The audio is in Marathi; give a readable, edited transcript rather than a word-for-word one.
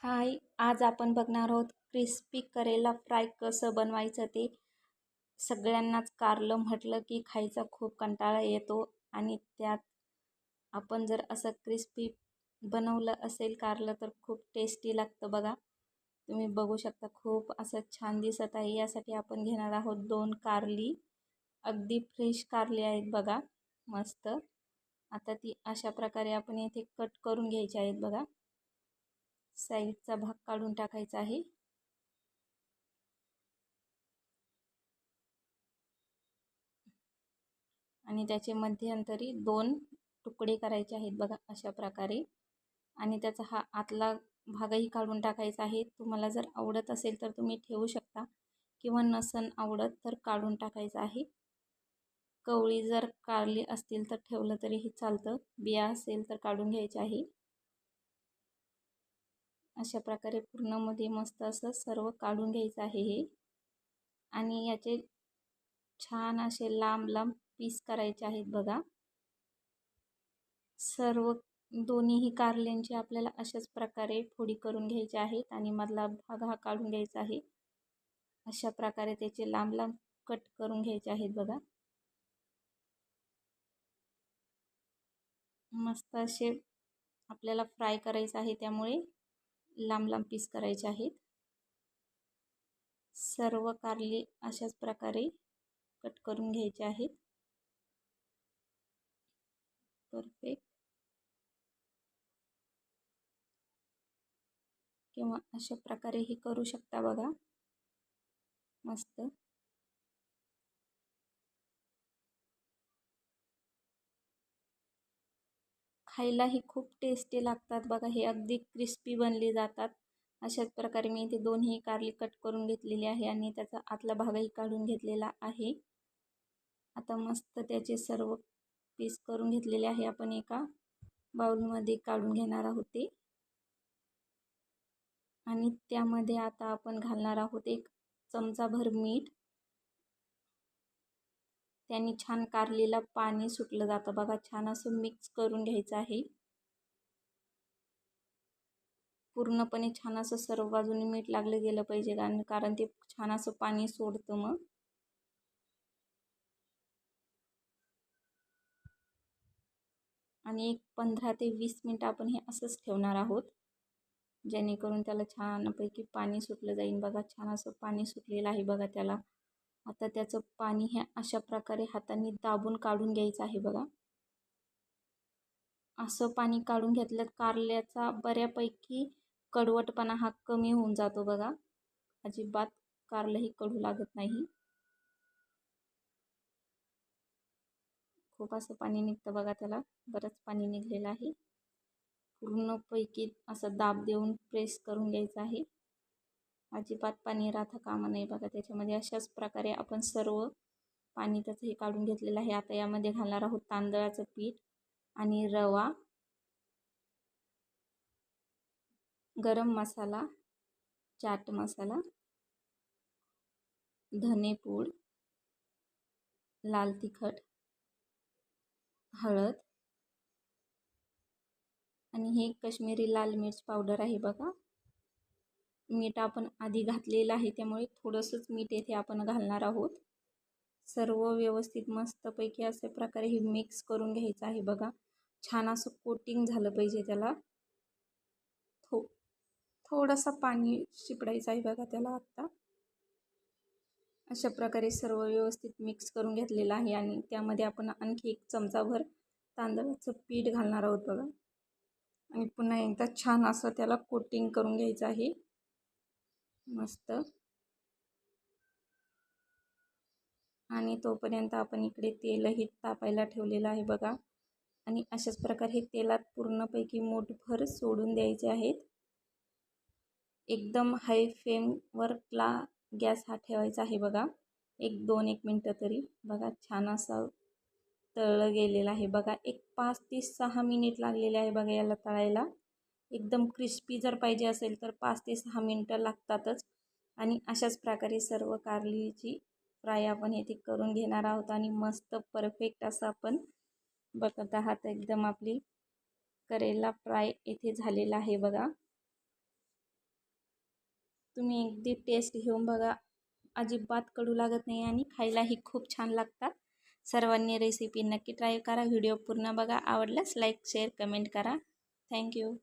हाय, आज आपण बघणार आहोत क्रिस्पी करेला फ्राय कसं बनवायचं ते. सगळ्यांनाच कारलं म्हटलं की खायचा खूप कंटाळा येतो आणि त्यात आपण जर असं क्रिस्पी बनवलं असेल कारलं तर खूप टेस्टी लागतं बघा. तुम्ही बघू शकता खूप असं छान दिसत आहे. यासाठी आपण घेणार आहोत 2 कारली. अगदी फ्रेश कारली आहेत बघा, मस्त. आता ती अशा प्रकारे आपण इथे कट करून घ्यायची आहेत बघा. साईडचा भाग काढून टाकायचा आहे. आणि त्याचे मध्यंतरी 2 तुकडे करायचे आहेत बघा अशा प्रकारे. आणि त्याचा हा आतला भागही काढून टाकायचा आहे. तुम्हाला जर आवडत असेल तर तुम्ही ठेवू शकता किंवा नसन आवडत तर काढून टाकायचं आहे. कवळी जर काढली असतील तर ठेवलं तरीही चालतं. बिया असेल तर काढून घ्यायचे आहे. अशा प्रकारे पूर्णमध्ये मस्त असं सर्व काढून घ्यायचं आहे हे. आणि याचे छान असे लांब लांब पीस करायचे आहेत बघा. सर्व दोन्हीही कारल्यांची आपल्याला अशाच प्रकारे फोडी करून घ्यायच्या आहेत आणि मधला भाग हा काढून घ्यायचा आहे. अशा प्रकारे त्याचे लांब लांब कट करून घ्यायचे आहेत बघा. मस्त असे आपल्याला फ्राय करायचे आहे, त्यामुळे लांब लांब पीस करायचे आहेत. सर्व कारली अशाच प्रकारे कट करून घ्यायचे आहेत. परफेक्ट. किंवा अशा प्रकारेही करू शकता बघा, मस्त. खायलाही खूप टेस्टी लागतात बघा. हे अगदी क्रिस्पी बनले जातात. अशाच प्रकारे मी इथे दोन्ही कारली कट करून घेतलेली आहे आणि त्याचा आतला भागही काढून घेतलेला आहे. आता मस्त त्याचे सर्व पीस करून घेतलेले आहे. आपण एका बाउलमध्ये काढून घेणार आहोत ते. आणि त्यामध्ये आता आपण घालणार आहोत 1 चमचाभर मीठ. त्याने छान कारलीला पाणी सुटलं जातं बघा. छान असं मिक्स करून घ्यायचं आहे. पूर्णपणे छान असं सर्व बाजूने मीठ लागलं गेलं पाहिजे, कारण ते छान असं पाणी सोडतं मग. आणि एक 15 ते 20 मिनटं आपण हे असंच ठेवणार आहोत, जेणेकरून त्याला छानपैकी पाणी सुटलं जाईल बघा. छान असं पाणी सुटलेलं आहे बघा त्याला. आता त्याचं पाणी हे अशा प्रकारे हाताने दाबून काढून घ्यायचं आहे बघा. असं पाणी काढून घेतलं कारल्याचा बऱ्यापैकी कडवटपणा हा कमी होऊन जातो बघा. अजिबात कारलंही कडू लागत नाही. खूप असं पाणी निघतं बघा त्याला. बरंच पाणी निघलेलं आहे. पूर्णपैकी असं दाब देऊन प्रेस करून घ्यायचं आहे. अजिबात पाणी राहता कामा नये बघा त्याच्यामध्ये. अशाच प्रकारे आपण सर्व पाणी त्याचं हे काढून घेतलेलं आहे. आता यामध्ये घालणार आहोत तांदळाचं पीठ आणि रवा, गरम मसाला, चाट मसाला, धनेपूड, लाल तिखट, हळद आणि हे कश्मीरी लाल मिर्च पावडर आहे बघा. मीठ आपण आधी घातलेलं आहे, त्यामुळे थोडंसंच मीठ येथे आपण घालणार आहोत. सर्व व्यवस्थित मस्तपैकी अशा प्रकारे हे मिक्स करून घ्यायचं आहे बघा. छान असं कोटिंग झालं पाहिजे त्याला. थोडंसं पाणी शिपडायचं आहे बघा त्याला आत्ता. अशा प्रकारे सर्व व्यवस्थित मिक्स करून घेतलेलं आहे आणि त्यामध्ये आपण आणखी 1 चमचाभर तांदळाचं पीठ घालणार आहोत बघा. आणि पुन्हा एकदा छान असं त्याला कोटिंग करून घ्यायचं आहे, मस्त. आणि तोपर्यंत आपण इकडे तेलही तापायला ठेवलेलं आहे बघा. आणि अशाच प्रकारे हे तेलात पूर्णपैकी मूठभर सोडून द्यायचे आहेत. एकदम हाय फ्लेमवरला गॅस हा ठेवायचा आहे बघा. 1 मिनटं तरी बघा. छान असं तळलं गेलेलं आहे बघा. 5 ते 6 मिनिट लागलेले आहे बघा याला तळायला. एकदम क्रिस्पी जर पाहिजे असेल तर 5 ते 6 मिनटं लागतातच. आणि अशाच प्रकारे सर्व कारलीची फ्राय आपण येथे करून घेणार आहोत. आणि मस्त परफेक्ट असं आपण बघत आहात, एकदम आपली करेला फ्राय येथे झालेला आहे बघा. तुम्ही अगदी टेस्ट घेऊन बघा. अजिबात कडू लागत नाही आणि खायलाही खूप छान लागतात. सर्वांनी रेसिपी नक्की ट्राय करा. व्हिडिओ पूर्ण बघा. आवडल्यास लाईक शेअर कमेंट करा. थँक्यू.